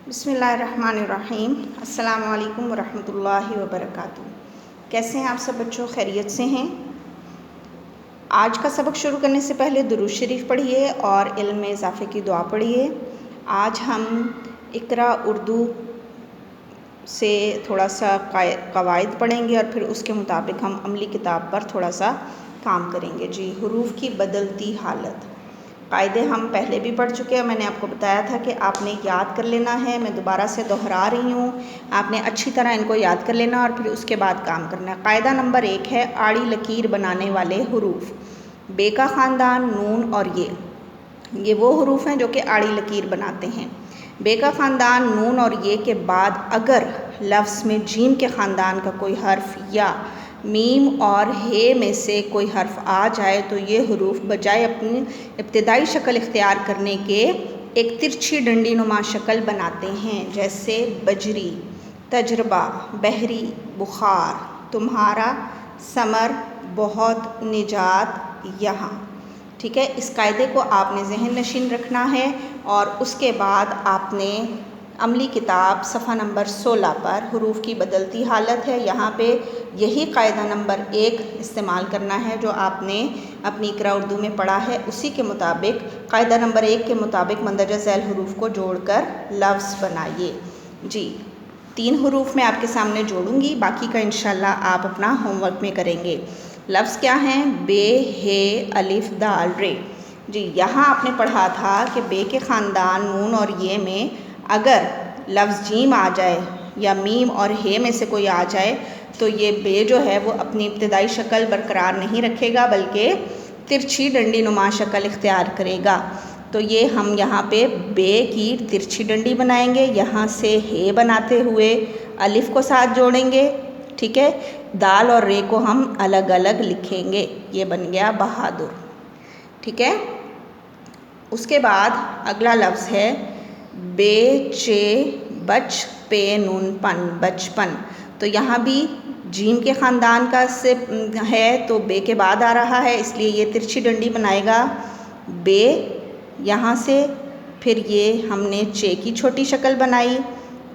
बिस्मिल्लाहिर्रहमानिर्रहीम। अस्सलामु अलैकुम वरहमतुल्लाहि वबरकातुहू। कैसे हैं आप सब बच्चों? खैरियत से हैं? आज का सबक शुरू करने से पहले दुरूद शरीफ पढ़िए और इल्म में इजाफ़े की दुआ पढ़िए। आज हम इक़रा उर्दू से थोड़ा सा क़वाइद पढ़ेंगे और फिर उसके मुताबिक हम अमली किताब पर थोड़ा सा काम करेंगे। जी, हुरूफ़ की बदलती हालत। क़ायदे हम पहले भी पढ़ चुके हैं। मैंने आपको बताया था कि आपने याद कर लेना है। मैं दोबारा से दोहरा रही हूँ, आपने अच्छी तरह इनको याद कर लेना और फिर उसके बाद काम करना है। क़ायदा नंबर 1 है आड़ी लकीर बनाने वाले हुरूफ़। बे का ख़ानदान नून और ये वो हुरूफ़ हैं जो कि आड़ी लकीर बनाते हैं। बे का ख़ानदान नून और ये के बाद अगर लफ्ज़ में जीम के ख़ानदान का कोई हर्फ या मीम और हे में से कोई हर्फ आ जाए तो ये हुरूफ़ बजाय अपनी इब्तिदाई शक्ल इख्तियार करने के एक तिरछी डंडी नुमा शक्ल बनाते हैं, जैसे बजरी, तजर्बा, बहरी, बुखार, तुम्हारा, समर, बहुत, निजात, यहाँ। ठीक है, इस कायदे को आपने ज़हन नशीन रखना है और उसके बाद आपने अमली किताब सफ़ा नंबर 16 पर हुरूफ़ की बदलती हालत है, यहाँ पे यही कायदा नंबर 1 इस्तेमाल करना है जो आपने अपनी इक़रा उर्दू में पढ़ा है। उसी के मुताबिक कायदा नंबर 1 के मुताबिक मंदरजा ज़ैल हुरूफ़ को जोड़कर लफ्ज़ बनाइए। जी, 3 हुरूफ़ मैं आपके सामने जोड़ूंगी, बाकी का इंशाल्लाह आप अपना होमवर्क में करेंगे। लफ्ज़ क्या हैं? बे, हे, अलिफ, दाल, रे। जी, यहाँ आपने पढ़ा था कि बे के ख़ानदान नून और ये में अगर लफ्ज़ जीम आ जाए या मीम और हे में से कोई आ जाए तो ये बे जो है वो अपनी इब्तिदाई शक्ल बरकरार नहीं रखेगा बल्कि तिरछी डंडी नुमा शक्ल इख्तियार करेगा। तो ये हम यहाँ पे बे की तिरछी डंडी बनाएंगे, यहाँ से हे बनाते हुए अलिफ को साथ जोड़ेंगे। ठीक है, दाल और रे को हम अलग अलग लिखेंगे। ये बन गया बहादुर। ठीक है, उसके बाद अगला लफ्ज़ है बेचे बच पे नून पन, बचपन। तो यहाँ भी जीम के ख़ानदान का से है तो बे के बाद आ रहा है, इसलिए ये तिरछी डंडी बनाएगा बे यहाँ से। फिर ये हमने चे की छोटी शक्ल बनाई,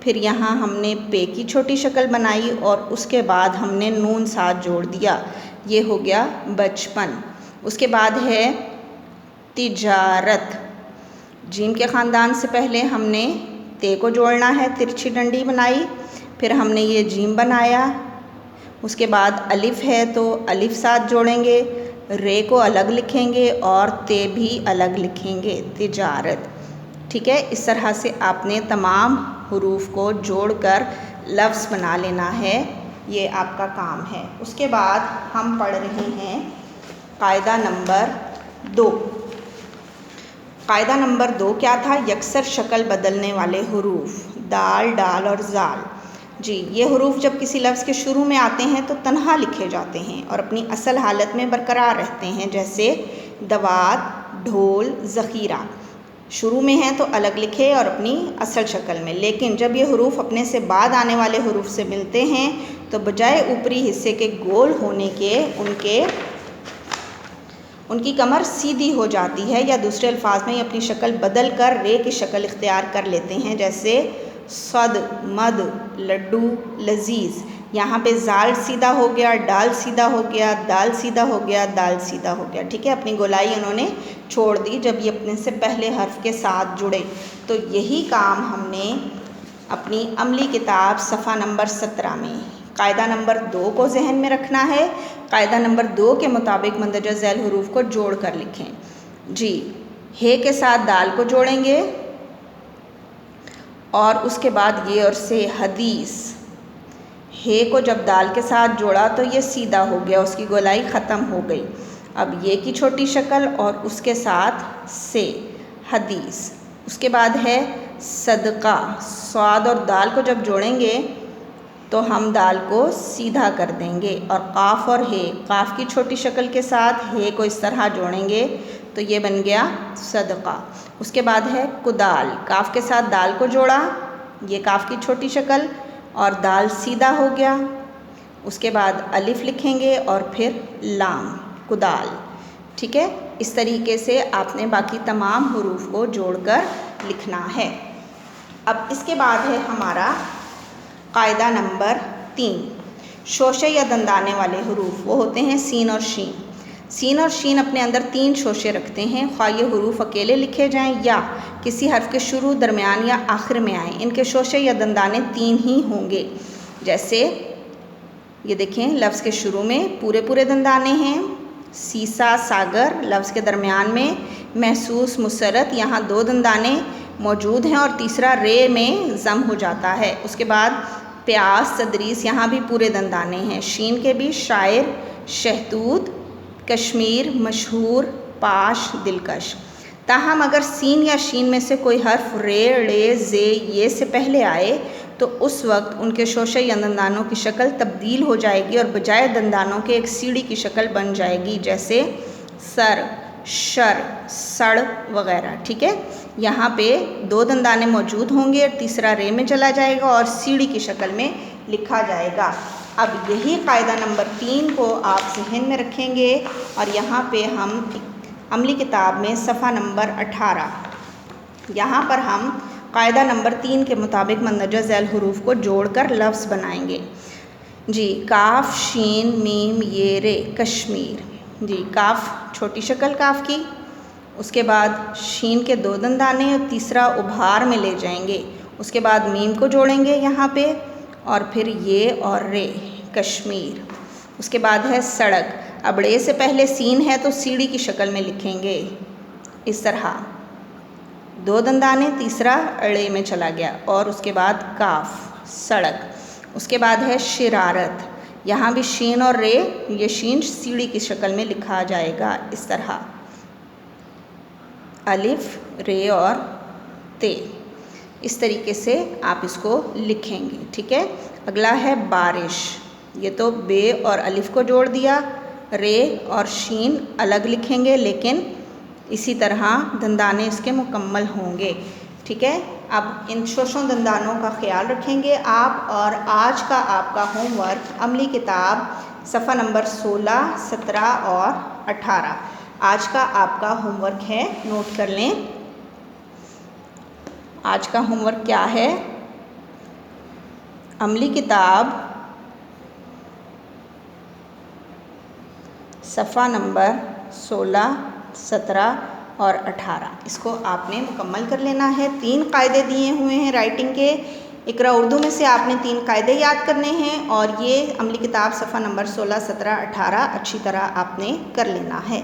फिर यहाँ हमने पे की छोटी शक्ल बनाई और उसके बाद हमने नून साथ जोड़ दिया, ये हो गया बचपन। उसके बाद है तिजारत। जीम के ख़ानदान से पहले हमने ते को जोड़ना है, तिरछी डंडी बनाई, फिर हमने ये जीम बनाया। उसके बाद अलिफ़ है तो अलिफ़ साथ जोड़ेंगे, रे को अलग लिखेंगे और ते भी अलग लिखेंगे, तिजारत। ठीक है, इस तरह से आपने तमाम हुरूफ़ को जोड़कर लफ्ज़ बना लेना है, ये आपका काम है। उसके बाद हम पढ़ रहे हैं कायदा नंबर 2। कायदा नंबर 2 क्या था? यकसर शक्ल बदलने वाले हुरूफ़, दाल, डाल और ज़ाल। जी, ये हुरूफ़ जब किसी लफ्ज़ के शुरू में आते हैं तो तन्हा लिखे जाते हैं और अपनी असल हालत में बरकरार रहते हैं, जैसे दवात, ढोल, ज़ख़ीरा। शुरू में हैं तो अलग लिखे और अपनी असल शक्ल में, लेकिन जब ये हुरूफ़ अपने से बाद आने वाले हुरूफ़ से मिलते हैं तो बजाय ऊपरी हिस्से के गोल होने के उनकी कमर सीधी हो जाती है, या दूसरे अल्फाज में अपनी शक्ल बदल कर रे की शक्ल इख्तियार कर लेते हैं, जैसे सद, मद, लड्डू, लजीज़। यहाँ पे ज़ाल सीधा हो गया, डाल सीधा हो गया, दाल सीधा हो गया, दाल सीधा हो गया। ठीक है, अपनी गोलाई उन्होंने छोड़ दी जब ये अपने से पहले हर्फ के साथ जुड़े। तो यही काम हमने अपनी अमली किताब सफ़ा नंबर 17 में कायदा नंबर 2 को जहन में रखना है। कायदा नंबर 2 के मुताबिक मंदरजा ज़ैल हुरूफ़ को जोड़ कर लिखें। जी, हे के साथ दाल को जोड़ेंगे और उसके बाद ये और से हदीस। हे को जब दाल के साथ जोड़ा तो ये सीधा हो गया, उसकी गोलाई ख़त्म हो गई। अब ये की छोटी शक्ल और उसके साथ से हदीस। उसके बाद है सदका। स्वाद और दाल को जब जोड़ेंगे तो हम दाल को सीधा कर देंगे और काफ़ और हे, काफ़ की छोटी शक्ल के साथ हे को इस तरह जोड़ेंगे तो ये बन गया सदका। उसके बाद है कुदाल। काफ़ के साथ दाल को जोड़ा, ये काफ़ की छोटी शक्ल और दाल सीधा हो गया। उसके बाद अलिफ़ लिखेंगे और फिर लाम, कुदाल। ठीक है, इस तरीके से आपने बाकी तमाम हुरूफ़ को जोड़कर लिखना है। अब इसके बाद है हमारा कायदा नंबर 3। शोशे या दंदाने वाले हरूफ वो होते हैं सीन और शीन। सीन और शीन अपने अंदर 3 शोशे रखते हैं, ख्वाह ये हरूफ अकेले लिखे जाएं या किसी हर्फ के शुरू, दरमियान या आखिर में आएँ। इनके शोशे या दंदाने 3 ही होंगे। जैसे ये देखें, लफ्ज़ के शुरू में पूरे पूरे दंदाने हैं, सीसा सागर। लफ्ज़ के दरमियान में महसूस मुसरत, यहाँ 2 दंदाने मौजूद हैं और तीसरा रे में ज़म हो जाता है। उसके बाद प्यास तदरीस, यहाँ भी पूरे दंदाने हैं। शीन के भी शायर, शहतूत, कश्मीर, मशहूर, पाश, दिलकश। ताहम अगर सीन या शीन में से कोई हर्फ रे, ड़े, जे, ये से पहले आए तो उस वक्त उनके शोशे या दंदानों की शक्ल तब्दील हो जाएगी और बजाय दंदानों के एक सीढ़ी की शक्ल बन जाएगी, जैसे सर, शर, सड़ वगैरह। ठीक है, यहाँ पे 2 दंदाने मौजूद होंगे और तीसरा रे में चला जाएगा और सीढ़ी की शक्ल में लिखा जाएगा। अब यही कायदा नंबर 3 को आप जहन में रखेंगे और यहाँ पे हम अमली किताब में सफ़ा नंबर 18, यहाँ पर हम कायदा नंबर 3 के मुताबिक मंदरजा झैल हरूफ को जोड़कर लफ्ज़ बनाएंगे। जी, काफ, शीन, मीम, ये, रे, कश्मीर। जी, काफ छोटी शक्ल काफ की, उसके बाद शीन के 2 दंदाने और तीसरा उभार में ले जाएंगे। उसके बाद मीम को जोड़ेंगे यहाँ पे और फिर ये और रे, कश्मीर। उसके बाद है सड़क। अब रे से पहले सीन है तो सीढ़ी की शक्ल में लिखेंगे इस तरह, 2 दंदाने, तीसरा अड़े में चला गया और उसके बाद काफ, सड़क। उसके बाद है शरारत। यहाँ भी शीन और रे, ये शीन सीढ़ी की शक्ल में लिखा जाएगा इस तरह, अलिफ, रे और ते। इस तरीके से आप इसको लिखेंगे। ठीक है, अगला है बारिश। ये तो बे और अलिफ को जोड़ दिया, रे और शीन अलग लिखेंगे लेकिन इसी तरह दंदाने इसके मुकम्मल होंगे। ठीक है, अब इन शोशों दंदानों का ख्याल रखेंगे आप। और आज का आपका होमवर्क अमली किताब सफ़ा नंबर 16, 17 और 18 आज का आपका होमवर्क है, नोट कर लें। आज का होमवर्क क्या है? अमली किताब सफ़ा नंबर 16, 17 और 18 इसको आपने मुकम्मल कर लेना है। 3 कायदे दिए हुए हैं राइटिंग के। इकरा उर्दू में से आपने 3 कायदे याद करने हैं और ये अमली किताब सफ़ा नंबर 16, 17, 18 अच्छी तरह आपने कर लेना है।